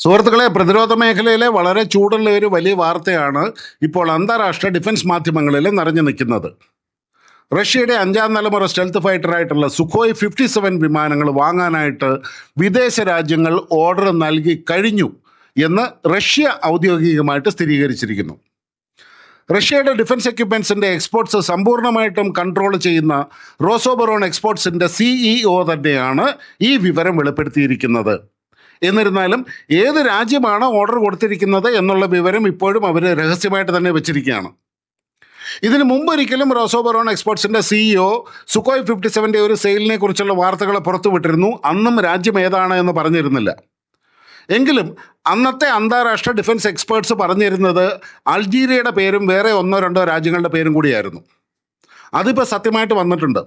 സുഹൃത്തുക്കളെ, പ്രതിരോധ മേഖലയിലെ വളരെ ചൂടുള്ള ഒരു വലിയ വാർത്തയാണ് ഇപ്പോൾ അന്താരാഷ്ട്ര ഡിഫൻസ് മാധ്യമങ്ങളിൽ നിറഞ്ഞു നിൽക്കുന്നത്. റഷ്യയുടെ 5ാം തലമുറ സ്റ്റെൽത്ത് ഫൈറ്ററായിട്ടുള്ള സുഖോയ് 57 വിമാനങ്ങൾ വാങ്ങാനായിട്ട് വിദേശ രാജ്യങ്ങൾ ഓർഡർ നൽകി കഴിഞ്ഞു എന്ന് റഷ്യ ഔദ്യോഗികമായിട്ട് സ്ഥിരീകരിച്ചിരിക്കുന്നു. റഷ്യയുടെ ഡിഫൻസ് എക്യുപ്മെൻസിൻ്റെ എക്സ്പോർട്സ് സമ്പൂർണ്ണമായിട്ടും കൺട്രോൾ ചെയ്യുന്ന റോസോബറോൺ എക്സ്പോർട്സിൻ്റെ CEO തന്നെയാണ് ഈ വിവരം വെളിപ്പെടുത്തിയിരിക്കുന്നത്. എന്നിരുന്നാലും ഏത് രാജ്യമാണ് ഓർഡർ കൊടുത്തിരിക്കുന്നത് എന്നുള്ള വിവരം ഇപ്പോഴും അവർ രഹസ്യമായിട്ട് തന്നെ വെച്ചിരിക്കുകയാണ്. ഇതിനു മുമ്പൊരിക്കലും റോസോബറോൺ എക്സ്പോർട്സിൻ്റെ CEO സുഖോയ് 57 ഒരു സെയിലിനെ കുറിച്ചുള്ള വാർത്തകൾ പുറത്തുവിട്ടിരുന്നു. അന്നും രാജ്യം ഏതാണ് എന്ന് പറഞ്ഞിരുന്നില്ല. എങ്കിലും അന്നത്തെ അന്താരാഷ്ട്ര ഡിഫൻസ് എക്സ്പേർട്സ് പറഞ്ഞിരുന്നത് അൾജീരിയയുടെ പേരും വേറെ 1-2 രാജ്യങ്ങളുടെ പേരും കൂടിയായിരുന്നു. അതിപ്പോൾ സത്യമായിട്ട് വന്നിട്ടുണ്ട്.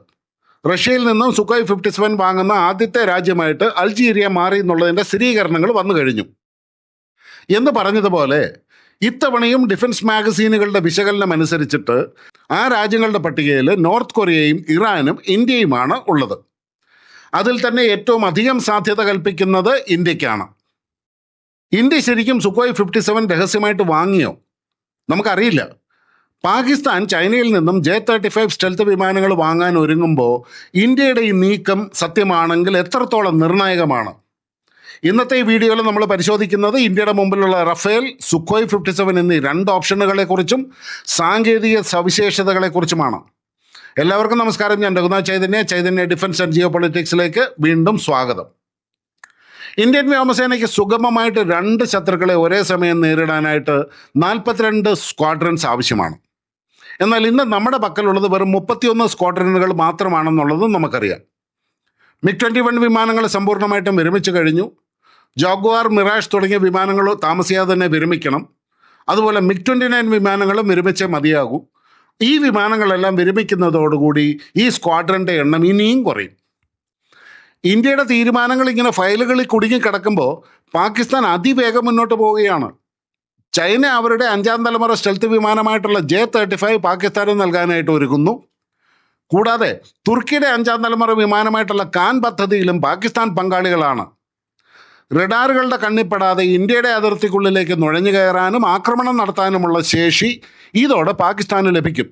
റഷ്യയിൽ നിന്നും സുഖോയ് 57 വാങ്ങുന്ന ആദ്യത്തെ രാജ്യമായിട്ട് അൾജീരിയ മാറി എന്നുള്ളതിൻ്റെ സ്ഥിരീകരണങ്ങൾ വന്നു കഴിഞ്ഞു. എന്ന് പറഞ്ഞതുപോലെ ഇത്തവണയും ഡിഫൻസ് മാഗസീനുകളുടെ വിശകലനം അനുസരിച്ചിട്ട് ആ രാജ്യങ്ങളുടെ പട്ടികയിൽ നോർത്ത് കൊറിയയും ഇറാനും ഇന്ത്യയുമാണ് ഉള്ളത്. അതിൽ തന്നെ ഏറ്റവും അധികം സാധ്യത കൽപ്പിക്കുന്നത് ഇന്ത്യക്കാണ്. ഇന്ത്യ ശരിക്കും സുഖോയ് 57 രഹസ്യമായിട്ട് വാങ്ങിയോ? നമുക്കറിയില്ല. പാകിസ്ഥാൻ ചൈനയിൽ നിന്നും J-35 സ്റ്റെൽത്ത് വിമാനങ്ങൾ വാങ്ങാൻ ഒരുങ്ങുമ്പോൾ ഇന്ത്യയുടെ ഈ നീക്കം സത്യമാണെങ്കിൽ എത്രത്തോളം നിർണായകമാണ്? ഇന്നത്തെ ഈ വീഡിയോയിൽ നമ്മൾ പരിശോധിക്കുന്നത് ഇന്ത്യയുടെ മുമ്പിലുള്ള റഫേൽ, സുഖോയ് 57 എന്നീ 2 ഓപ്ഷനുകളെക്കുറിച്ചും സാങ്കേതിക സവിശേഷതകളെക്കുറിച്ചുമാണ്. എല്ലാവർക്കും നമസ്കാരം. ഞാൻ രഘുനാഥ് ചൈതന്യ ഡിഫൻസ് ആൻഡ് ജിയോ പൊളിറ്റിക്സിലേക്ക് വീണ്ടും സ്വാഗതം. ഇന്ത്യൻ വ്യോമസേനയ്ക്ക് സുഗമമായിട്ട് 2 ശത്രുക്കളെ ഒരേ സമയം നേരിടാനായിട്ട് 42 സ്ക്വാഡ്രൻസ് ആവശ്യമാണ്. എന്നാൽ ഇന്ന് നമ്മുടെ പക്കലുള്ളത് വെറും 31 സ്ക്വാഡ്രനുകൾ മാത്രമാണെന്നുള്ളതും നമുക്കറിയാം. MiG-21 വിമാനങ്ങൾ സമ്പൂർണ്ണമായിട്ടും വിരമിച്ചു കഴിഞ്ഞു. ജാഗ്വാർ, മിറാഷ് തുടങ്ങിയ വിമാനങ്ങൾ താമസിയാതെ തന്നെ വിരമിക്കണം. അതുപോലെ MiG-29 വിമാനങ്ങളും വിരമിച്ചേ മതിയാകൂ. ഈ വിമാനങ്ങളെല്ലാം വിരമിക്കുന്നതോടുകൂടി ഈ സ്ക്വാഡ്രൻ്റെ എണ്ണം ഇനിയും കുറയും. ഇന്ത്യയുടെ തീരുമാനങ്ങൾ ഇങ്ങനെ ഫയലുകളിൽ കുടുങ്ങിക്കിടക്കുമ്പോൾ പാകിസ്ഥാൻ അതിവേഗം മുന്നോട്ട് പോവുകയാണ്. ചൈന അവരുടെ 5ാം തലമുറ സ്റ്റെൽത്ത് വിമാനമായിട്ടുള്ള J-35 പാകിസ്ഥാന് നൽകാനായിട്ട് ഒരുങ്ങുന്നു. കൂടാതെ തുർക്കിയുടെ 5ാം തലമുറ വിമാനമായിട്ടുള്ള കാൻ പദ്ധതിയിലും പാകിസ്ഥാൻ പങ്കാളികളാണ്. റഡാറുകളുടെ കണ്ണിപ്പെടാതെ ഇന്ത്യയുടെ അതിർത്തിക്കുള്ളിലേക്ക് നുഴഞ്ഞു കയറാനും ആക്രമണം നടത്താനുമുള്ള ശേഷി ഇതോടെ പാകിസ്ഥാന് ലഭിക്കും.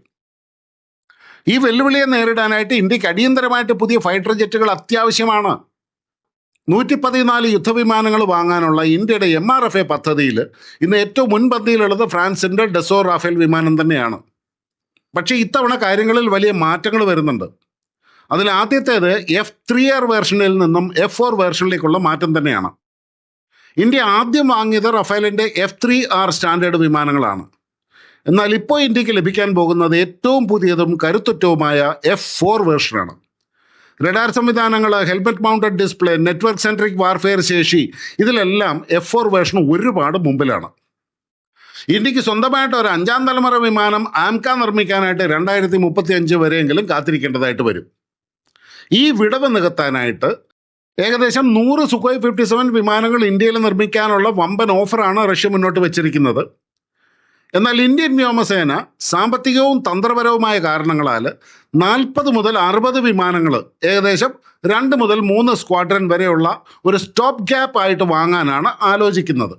ഈ വെല്ലുവിളിയെ നേരിടാനായിട്ട് ഇന്ത്യക്ക് അടിയന്തരമായിട്ട് പുതിയ ഫൈറ്റർ ജെറ്റുകൾ അത്യാവശ്യമാണ്. 114 യുദ്ധവിമാനങ്ങൾ വാങ്ങാനുള്ള ഇന്ത്യയുടെ MRFA പദ്ധതിയിൽ ഇന്ന് ഏറ്റവും മുൻപന്തിയിലുള്ളത് ഫ്രാൻസിൻ്റെ ഡെസോ റാഫേൽ വിമാനം തന്നെയാണ്. പക്ഷേ ഇത്തവണ കാര്യങ്ങളിൽ വലിയ മാറ്റങ്ങൾ വരുന്നുണ്ട്. അതിൽ ആദ്യത്തേത് F3R വേർഷനിൽ നിന്നും F4 വേർഷനിലേക്കുള്ള മാറ്റം തന്നെയാണ്. ഇന്ത്യ ആദ്യം വാങ്ങിയത് റഫേലിൻ്റെ F3R സ്റ്റാൻഡേർഡ് വിമാനങ്ങളാണ്. എന്നാൽ ഇപ്പോൾ ഇന്ത്യക്ക് ലഭിക്കാൻ പോകുന്നത് ഏറ്റവും പുതിയതും കരുത്തുറ്റവുമായ F4 വേർഷനാണ്. റഡാർ സംവിധാനങ്ങൾ, helmet mounted display, network centric warfare ശേഷി, ഇതിലെല്ലാം F4 വേർഷൻ ഒരുപാട് മുമ്പിലാണ്. ഇന്ത്യക്ക് സ്വന്തമായിട്ട് ഒരു 5ാം തലമുറ വിമാനം ആംക നിർമ്മിക്കാനായിട്ട് 2035 വരെയെങ്കിലും കാത്തിരിക്കേണ്ടതായിട്ട് വരും. ഈ വിടവ് നികത്താനായിട്ട് ഏകദേശം 100 സുഖോയ് 57 വിമാനങ്ങൾ ഇന്ത്യയിൽ നിർമ്മിക്കാനുള്ള വമ്പൻ ഓഫറാണ് റഷ്യ മുന്നോട്ട് വെച്ചിരിക്കുന്നത്. എന്നാൽ ഇന്ത്യൻ വ്യോമസേന സാമ്പത്തികവും തന്ത്രപരവുമായ കാരണങ്ങളാൽ 40 മുതൽ 60 വിമാനങ്ങൾ ഏകദേശം 2 മുതൽ 3 സ്ക്വാഡ്രൻ വരെയുള്ള ഒരു സ്റ്റോപ്പ് ഗ്യാപ്പ് ആയിട്ട് വാങ്ങാനാണ് ആലോചിക്കുന്നത്.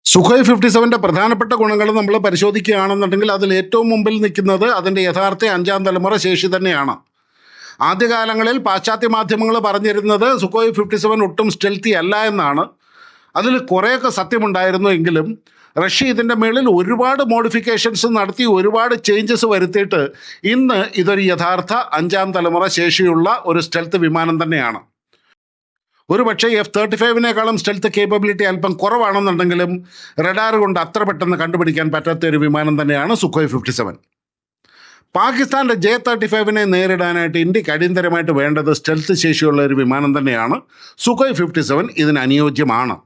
സുഖോയ് 57 പ്രധാനപ്പെട്ട ഗുണങ്ങൾ നമ്മൾ പരിശോധിക്കുകയാണെന്നുണ്ടെങ്കിൽ അതിൽ ഏറ്റവും മുമ്പിൽ നിൽക്കുന്നത് അതിൻ്റെ യഥാർത്ഥ 5ാം തലമുറ ശേഷി തന്നെയാണ്. ആദ്യകാലങ്ങളിൽ പാശ്ചാത്യ മാധ്യമങ്ങൾ പറഞ്ഞിരുന്നത് സുഖോയ് 57 ഒട്ടും സ്റ്റെൽത്തി അല്ല എന്നാണ്. അതിൽ കുറേയൊക്കെ സത്യമുണ്ടായിരുന്നു. എങ്കിലും റഷ്യ ഇതിൻ്റെ മേളിൽ ഒരുപാട് മോഡിഫിക്കേഷൻസ് നടത്തി ഒരുപാട് ചേഞ്ചസ് വരുത്തിയിട്ട് ഇന്ന് ഇതൊരു യഥാർത്ഥ 5ാം തലമുറ ശേഷിയുള്ള ഒരു സ്റ്റെൽത്ത് വിമാനം തന്നെയാണ്. ഒരു പക്ഷേ F-35നേക്കാളും സ്റ്റെൽത്ത് കേപ്പബിലിറ്റി അല്പം കുറവാണെന്നുണ്ടെങ്കിലും റഡാർ കൊണ്ട് അത്ര പെട്ടെന്ന് കണ്ടുപിടിക്കാൻ പറ്റാത്ത ഒരു വിമാനം തന്നെയാണ് സുഖോയ് 57. പാകിസ്ഥാൻ്റെ J-35നെ നേരിടാനായിട്ട് ഇന്ത്യക്ക് അടിയന്തരമായിട്ട് വേണ്ടത് സ്റ്റെൽത്ത് ശേഷിയുള്ള ഒരു വിമാനം തന്നെയാണ്. സുഖോയ് 57 ഇതിന് അനുയോജ്യമാണ്.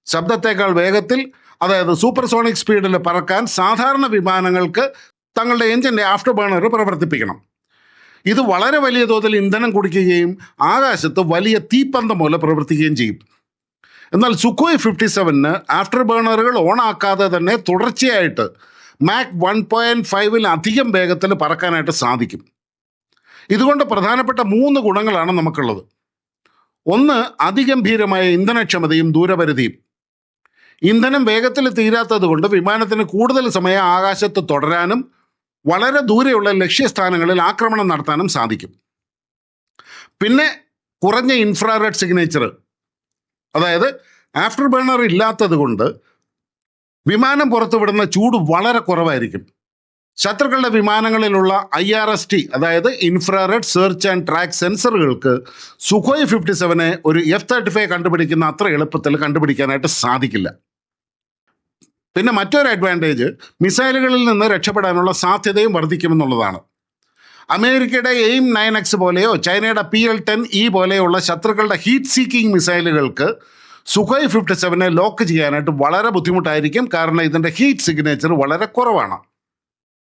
ശബ്ദത്തേക്കാൾ വേഗത്തിൽ, അതായത് സൂപ്പർസോണിക് സ്പീഡിൽ പറക്കാൻ സാധാരണ വിമാനങ്ങൾക്ക് തങ്ങളുടെ എഞ്ചിൻ്റെ ആഫ്റ്റർ ബേണർ പ്രവർത്തിപ്പിക്കണം. ഇത് വളരെ വലിയ തോതിൽ ഇന്ധനം കുടിക്കുകയും ആകാശത്ത് വലിയ തീപ്പന്തം പോലെ പ്രവർത്തിക്കുകയും ചെയ്യും. എന്നാൽ സുഖോയ് 57ന് ആഫ്റ്റർ ബേണറുകൾ ഓണാക്കാതെ തന്നെ തുടർച്ചയായിട്ട് മാക് 1.5-ലധികം വേഗത്തിൽ പറക്കാനായിട്ട് സാധിക്കും. ഇതുകൊണ്ട് പ്രധാനപ്പെട്ട 3 ഗുണങ്ങളാണ് നമുക്കുള്ളത്. ഒന്ന്, അതിഗംഭീരമായ ഇന്ധനക്ഷമതയും ദൂരപരിധിയും. ഇന്ധനം വേഗത്തിൽ തീരാത്തത് കൊണ്ട് വിമാനത്തിന് കൂടുതൽ സമയം ആകാശത്ത് തുടരാനും വളരെ ദൂരെയുള്ള ലക്ഷ്യസ്ഥാനങ്ങളിൽ ആക്രമണം നടത്താനും സാധിക്കും. പിന്നെ കുറഞ്ഞ ഇൻഫ്രാറെഡ് സിഗ്നേച്ചർ, അതായത് ആഫ്റ്റർ ബേണർ ഇല്ലാത്തത് കൊണ്ട് വിമാനം പുറത്തുവിടുന്ന ചൂട് വളരെ കുറവായിരിക്കും. ശത്രുക്കളുടെ വിമാനങ്ങളിലുള്ള IRST, അതായത് ഇൻഫ്രാറെഡ് സെർച്ച് ആൻഡ് ട്രാക്ക് സെൻസറുകൾക്ക് സുഖോയ് 57 ഒരു F-35 കണ്ടുപിടിക്കുന്ന അത്ര എളുപ്പത്തിൽ കണ്ടുപിടിക്കാനായിട്ട് സാധിക്കില്ല. പിന്നെ മറ്റൊരു അഡ്വാൻറ്റേജ് മിസൈലുകളിൽ നിന്ന് രക്ഷപ്പെടാനുള്ള സാധ്യതയും വർദ്ധിക്കുമെന്നുള്ളതാണ്. അമേരിക്കയുടെ എയിം 9X പോലെയോ ചൈനയുടെ PL-10E പോലെയുള്ള ശത്രുക്കളുടെ ഹീറ്റ് സീക്കിംഗ് മിസൈലുകൾക്ക് സുഖോയ് 57 ലോക്ക് ചെയ്യാനായിട്ട് വളരെ ബുദ്ധിമുട്ടായിരിക്കും. കാരണം ഇതിൻ്റെ ഹീറ്റ് സിഗ്നേച്ചർ വളരെ കുറവാണ്.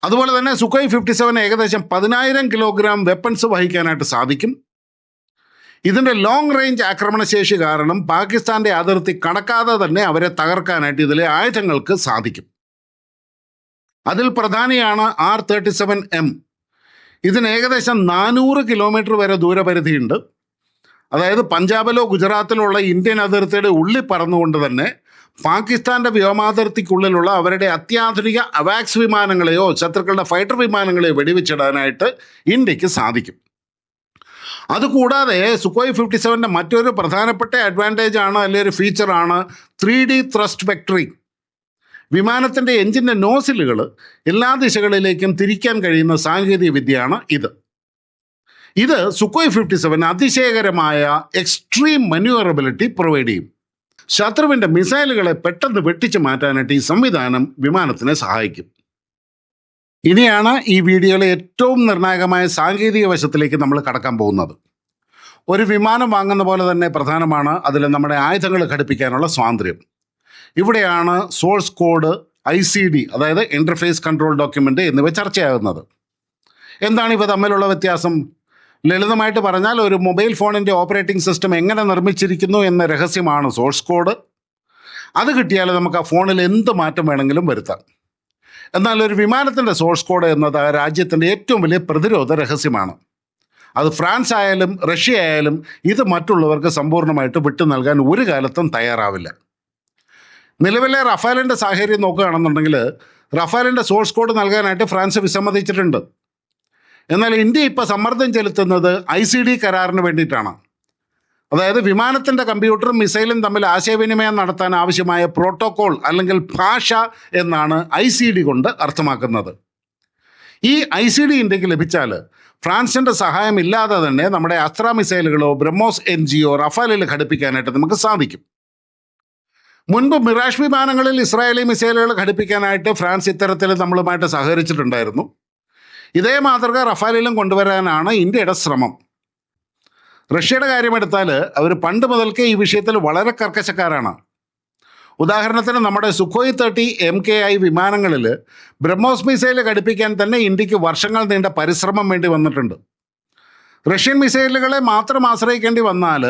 അതുപോലെ തന്നെ സുഖോയ് 57 ഏകദേശം 10,000 കിലോഗ്രാം വെപ്പൺസ് വഹിക്കാനായിട്ട് സാധിക്കും. ഇതിൻ്റെ ലോങ് റേഞ്ച് ആക്രമണശേഷി കാരണം പാകിസ്ഥാന്റെ അതിർത്തി കടക്കാതെ തന്നെ അവരെ തകർക്കാനായിട്ട് ഇതിലെ ആയുധങ്ങൾക്ക് സാധിക്കും. അതിൽ പ്രധാനിയാണ് R-37M. ഇതിന് ഏകദേശം 400 കിലോമീറ്റർ വരെ ദൂരപരിധിയുണ്ട്. അതായത് പഞ്ചാബിലോ ഗുജറാത്തിലോ ഉള്ള ഇന്ത്യൻ അതിർത്തിയുടെ ഉള്ളിൽ പറന്നുകൊണ്ട് തന്നെ പാകിസ്ഥാന്റെ വ്യോമാതിർത്തിക്കുള്ളിലുള്ള അവരുടെ അത്യാധുനിക അവാക്സ് വിമാനങ്ങളെയോ ശത്രുക്കളുടെ ഫൈറ്റർ വിമാനങ്ങളെയോ വെടിവെച്ചിടാനായിട്ട് ഇന്ത്യക്ക് സാധിക്കും. അതുകൂടാതെ സുഖോയ് 57 മറ്റൊരു പ്രധാനപ്പെട്ട അഡ്വാൻറ്റേജ് ആണ്, അല്ലെങ്കിൽ ഒരു ഫീച്ചറാണ് 3D ത്രസ്റ്റ് വെക്ടറിംഗ്. വിമാനത്തിൻ്റെ എഞ്ചിൻ്റെ നോസിലുകൾ എല്ലാ ദിശകളിലേക്കും തിരിക്കാൻ കഴിയുന്ന സാങ്കേതിക വിദ്യയാണ് ഇത്. ഇത് സുഖോയ് 57 അതിശയകരമായ എക്സ്ട്രീം മന്യൂവറബിലിറ്റി പ്രൊവൈഡ് ചെയ്യും. ശത്രുവിൻ്റെ മിസൈലുകളെ പെട്ടെന്ന് വെട്ടിച്ചു മാറ്റാനായിട്ട് ഈ സംവിധാനം വിമാനത്തിനെ സഹായിക്കും. ഇനിയാണ് ഈ വീഡിയോയിലെ ഏറ്റവും നിർണായകമായ സാങ്കേതിക വശത്തിലേക്ക് നമ്മൾ കടക്കാൻ പോകുന്നത്. ഒരു വിമാനം വാങ്ങുന്ന പോലെ തന്നെ പ്രധാനമാണ് അതിൽ നമ്മുടെ ആയുധങ്ങൾ ഘടിപ്പിക്കാനുള്ള സ്വാതന്ത്ര്യം. ഇവിടെയാണ് സോഴ്സ് കോഡ്, ICD അതായത് ഇൻ്റർഫേസ് കൺട്രോൾ ഡോക്യുമെൻ്റ് എന്നിവ ചർച്ചയാകുന്നത്. എന്താണ് ഇവ തമ്മിലുള്ള വ്യത്യാസം? ലളിതമായിട്ട് പറഞ്ഞാൽ ഒരു മൊബൈൽ ഫോണിൻ്റെ ഓപ്പറേറ്റിംഗ് സിസ്റ്റം എങ്ങനെ നിർമ്മിച്ചിരിക്കുന്നു എന്ന രഹസ്യമാണ് സോഴ്സ് കോഡ്. അത് കിട്ടിയാൽ നമുക്ക് ആ ഫോണിൽ എന്ത് മാറ്റം വേണമെങ്കിലും വരുത്താം. എന്നാൽ ഒരു വിമാനത്തിൻ്റെ സോഴ്സ് കോഡ് എന്നത് ആ രാജ്യത്തിൻ്റെ ഏറ്റവും വലിയ പ്രതിരോധ രഹസ്യമാണ്. അത് ഫ്രാൻസ് ആയാലും റഷ്യ ആയാലും ഇത് മറ്റുള്ളവർക്ക് സമ്പൂർണ്ണമായിട്ട് വിട്ടു നൽകാൻ ഒരു കാലത്തും തയ്യാറാവില്ല. നിലവിലെ റഫാലിൻ്റെ സാഹചര്യം നോക്കുകയാണെന്നുണ്ടെങ്കിൽ റഫാലിൻ്റെ സോഴ്സ് കോഡ് നൽകാനായിട്ട് ഫ്രാൻസ് വിസമ്മതിച്ചിട്ടുണ്ട്. എന്നാൽ ഇന്ത്യ ഇപ്പോൾ സമ്മർദ്ദം ചെലുത്തുന്നത് ICD കരാറിന് വേണ്ടിയിട്ടാണ്. അതായത് വിമാനത്തിൻ്റെ കമ്പ്യൂട്ടറും മിസൈലും തമ്മിൽ ആശയവിനിമയം നടത്താൻ ആവശ്യമായ പ്രോട്ടോകോൾ അല്ലെങ്കിൽ ഭാഷ എന്നാണ് ICD കൊണ്ട് അർത്ഥമാക്കുന്നത്. ഈ ICD ഇന്ത്യക്ക് ലഭിച്ചാൽ ഫ്രാൻസിൻ്റെ സഹായം ഇല്ലാതെ തന്നെ നമ്മുടെ അസ്ത്ര മിസൈലുകളോ ബ്രഹ്മോസ് NGO റഫാലിൽ ഘടിപ്പിക്കാനായിട്ട് നമുക്ക് സാധിക്കും. മുൻപ് മിറാഷ് വിമാനങ്ങളിൽ ഇസ്രായേലി മിസൈലുകൾ ഘടിപ്പിക്കാനായിട്ട് ഫ്രാൻസ് ഇത്തരത്തിൽ നമ്മളുമായിട്ട് സഹകരിച്ചിട്ടുണ്ടായിരുന്നു. ഇതേ മാതൃക റഫാലിലും കൊണ്ടുവരാനാണ് ഇന്ത്യയുടെ ശ്രമം. റഷ്യയുടെ കാര്യമെടുത്താൽ അവർ പണ്ട് മുതൽക്കേ ഈ വിഷയത്തിൽ വളരെ കർക്കശക്കാരാണ്. ഉദാഹരണത്തിന് നമ്മുടെ സുഖോയ് 30 MKI വിമാനങ്ങളിൽ ബ്രഹ്മോസ് മിസൈൽ ഘടിപ്പിക്കാൻ തന്നെ ഇന്ത്യക്ക് വർഷങ്ങൾ നീണ്ട പരിശ്രമം വേണ്ടി വന്നിട്ടുണ്ട്. റഷ്യൻ മിസൈലുകളെ മാത്രം ആശ്രയിക്കേണ്ടി വന്നാൽ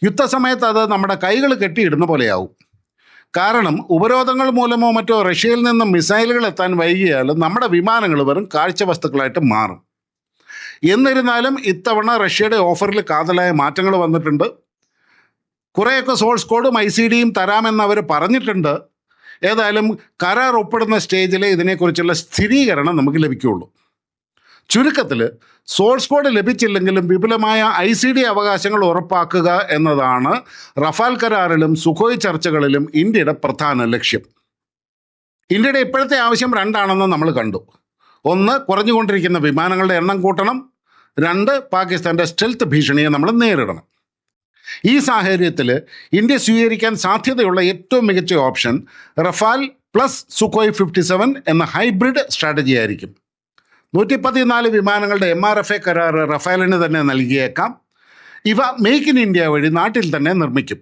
യുദ്ധസമയത്ത് അത് നമ്മുടെ കൈകൾ കെട്ടിയിടുന്ന പോലെയാവും. കാരണം ഉപരോധങ്ങൾ മൂലമോ മറ്റോ റഷ്യയിൽ നിന്നും മിസൈലുകൾ എത്താൻ വൈകിയാൽ നമ്മുടെ വിമാനങ്ങൾ വെറും കാഴ്ച വസ്തുക്കളായിട്ട് മാറും. എന്നിരുന്നാലും ഇത്തവണ റഷ്യയുടെ ഓഫറിൽ കാതലായ മാറ്റങ്ങൾ വന്നിട്ടുണ്ട്. കുറേയൊക്കെ സോഴ്സ് കോഡും ICDയും തരാമെന്ന് അവർ പറഞ്ഞിട്ടുണ്ട്. ഏതായാലും കരാർ ഒപ്പിടുന്ന സ്റ്റേജിൽ ഇതിനെക്കുറിച്ചുള്ള സ്ഥിരീകരണം നമുക്ക് ലഭിക്കുകയുള്ളൂ. ചുരുക്കത്തിൽ സോഴ്സ് കോഡ് ലഭിച്ചില്ലെങ്കിലും വിപുലമായ ICD അവകാശങ്ങൾ ഉറപ്പാക്കുക എന്നതാണ് റഫാൽ കരാറിലും സുഖോയ് ചർച്ചകളിലും ഇന്ത്യയുടെ പ്രധാന ലക്ഷ്യം. ഇന്ത്യയുടെ ഇപ്പോഴത്തെ ആവശ്യം രണ്ടാണെന്ന് നമ്മൾ കണ്ടു. ഒന്ന്, കുറഞ്ഞുകൊണ്ടിരിക്കുന്ന വിമാനങ്ങളുടെ എണ്ണം കൂട്ടണം. രണ്ട്, പാകിസ്ഥാൻ്റെ സ്റ്റെൽത്ത് ഭീഷണിയെ നമ്മൾ നേരിടണം. ഈ സാഹചര്യത്തിൽ ഇന്ത്യ സ്വീകരിക്കാൻ സാധ്യതയുള്ള ഏറ്റവും മികച്ച ഓപ്ഷൻ റഫാൽ പ്ലസ് സുഖോയ് 57 എന്ന ഹൈബ്രിഡ് സ്ട്രാറ്റജി ആയിരിക്കും. 114 വിമാനങ്ങളുടെ MRFA കരാർ റഫാലിന് തന്നെ നൽകിയേക്കാം. ഇവ മെയ്ക്ക് ഇൻ ഇന്ത്യ വഴി നാട്ടിൽ തന്നെ നിർമ്മിക്കും.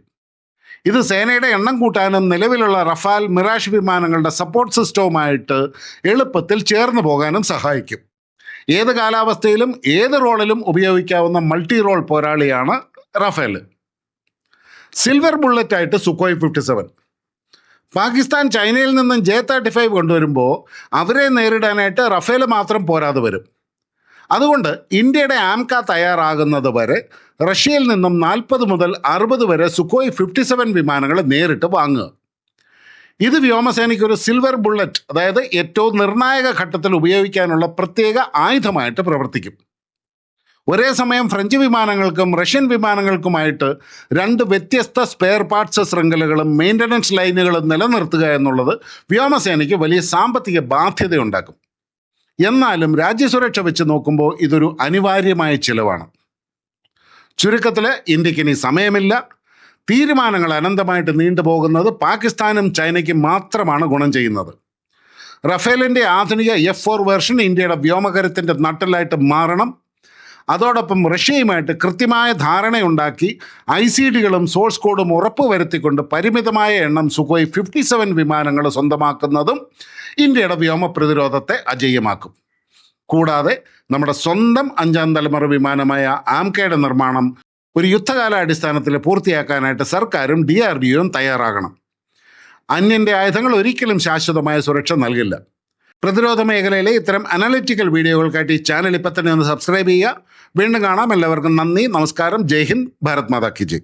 ഇത് സേനയുടെ എണ്ണം കൂട്ടാനും നിലവിലുള്ള റഫാൽ മിറാഷ് വിമാനങ്ങളുടെ സപ്പോർട്ട് സിസ്റ്റവുമായിട്ട് എളുപ്പത്തിൽ ചേർന്ന് പോകാനും സഹായിക്കും. ഏത് കാലാവസ്ഥയിലും ഏത് റോളിലും ഉപയോഗിക്കാവുന്ന മൾട്ടി റോൾ പോരാളിയാണ് റഫേൽ. സിൽവർ ബുള്ളറ്റായിട്ട് സുഖോയ് 57. പാകിസ്ഥാൻ ചൈനയിൽ നിന്നും J-35 കൊണ്ടുവരുമ്പോൾ അവരെ നേരിടാനായിട്ട് റഫേൽ മാത്രം പോരാതെ വരും. അതുകൊണ്ട് ഇന്ത്യയുടെ ആംക തയ്യാറാകുന്നത് വരെ റഷ്യയിൽ നിന്നും 40 മുതൽ 60 വരെ സുഖോയ് 57 വിമാനങ്ങൾ നേരിട്ട് വാങ്ങുക. ഇത് വ്യോമസേനയ്ക്ക് ഒരു സിൽവർ ബുള്ളറ്റ്, അതായത് ഏറ്റവും നിർണായക ഘട്ടത്തിൽ ഉപയോഗിക്കാനുള്ള പ്രത്യേക ആയുധമായിട്ട് പ്രവർത്തിക്കും. ഒരേ സമയം ഫ്രഞ്ച് വിമാനങ്ങൾക്കും റഷ്യൻ വിമാനങ്ങൾക്കുമായിട്ട് 2 വ്യത്യസ്ത സ്പെയർ പാർട്സ് ശൃംഖലകളും മെയിൻ്റനൻസ് ലൈനുകളും നിലനിർത്തുക എന്നുള്ളത് വ്യോമസേനയ്ക്ക് വലിയ സാമ്പത്തിക ബാധ്യതയുണ്ടാക്കും. എന്നാലും രാജ്യസുരക്ഷ വെച്ച് നോക്കുമ്പോൾ ഇതൊരു അനിവാര്യമായ ചിലവാണ്. ചുരുക്കത്തിൽ ഇന്ത്യക്ക് ഇനി സമയമില്ല. തീരുമാനങ്ങൾ അനന്തമായിട്ട് നീണ്ടുപോകുന്നത് പാകിസ്ഥാനും ചൈനയ്ക്കും മാത്രമാണ് ഗുണം ചെയ്യുന്നത്. റഫേലിൻ്റെ ആധുനിക F4 വേർഷൻ ഇന്ത്യയുടെ വ്യോമകരത്തിൻ്റെ നട്ടലായിട്ട് മാറണം. അതോടൊപ്പം റഷ്യയുമായിട്ട് കൃത്യമായ ധാരണയുണ്ടാക്കി ICDകളും സോഴ്സ് കോഡും ഉറപ്പുവരുത്തിക്കൊണ്ട് പരിമിതമായ എണ്ണം സുഖോയ് 57 വിമാനങ്ങൾ സ്വന്തമാക്കുന്നതും ഇന്ത്യയുടെ വ്യോമ പ്രതിരോധത്തെ അജയ്യമാക്കും. കൂടാതെ നമ്മുടെ സ്വന്തം 5ാം തലമുറ വിമാനമായ ആംകയുടെ നിർമ്മാണം ഒരു യുദ്ധകാലാടിസ്ഥാനത്തിൽ പൂർത്തിയാക്കാനായിട്ട് സർക്കാരും DRDOയും തയ്യാറാകണം. അന്യൻ്റെ ആയുധങ്ങൾ ഒരിക്കലും ശാശ്വതമായ സുരക്ഷ നൽകില്ല. പ്രതിരോധ മേഖലയിലെ ഇത്തരം അനലിറ്റിക്കൽ വീഡിയോകൾക്കായിട്ട് ഈ ചാനൽ ഇപ്പം തന്നെ ഒന്ന് സബ്സ്ക്രൈബ് ചെയ്യുക. വീണ്ടും കാണാം. എല്ലാവർക്കും നന്ദി, നമസ്കാരം, ജയ് ഹിന്ദ്, ഭാരത് മാതാ കി ജയ്.